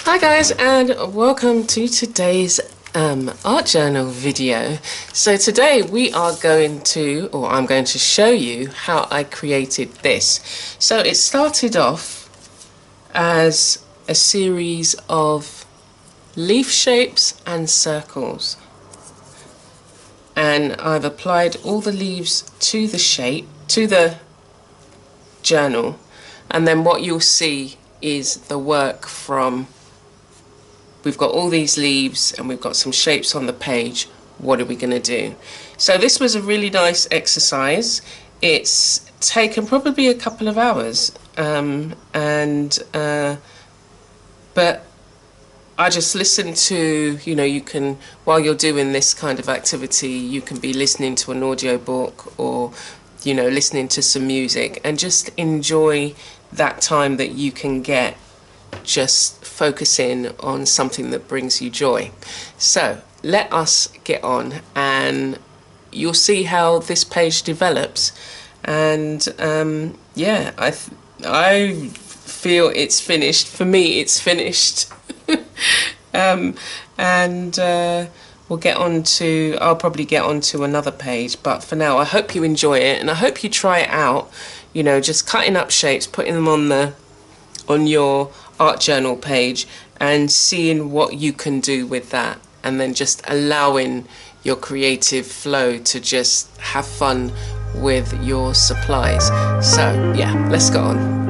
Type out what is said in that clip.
Hi guys, and welcome to today's art journal video. So today we are going to, or I'm going to show you how I created this. So it started off as a series of leaf shapes and circles, and I've applied all the leaves to the shape, to the journal, and then what you'll see is the work from, we've got all these leaves and we've got some shapes on the page. What are we going to do? So this was a really nice exercise. It's taken probably a couple of hours, but I just listened to, you can, while you're doing this kind of activity, you can be listening to an audio book or listening to some music and just enjoy that time that you can get just focusing on something that brings you joy. So let us get on and you'll see how this page develops. And yeah, I feel it's finished. For me, it's finished. We'll get on to, I'll probably get on to another page, but for now I hope you enjoy it and I hope you try it out, just cutting up shapes, putting them on your art journal page and seeing what you can do with that, and then just allowing your creative flow to just have fun with your supplies. So yeah, let's go on.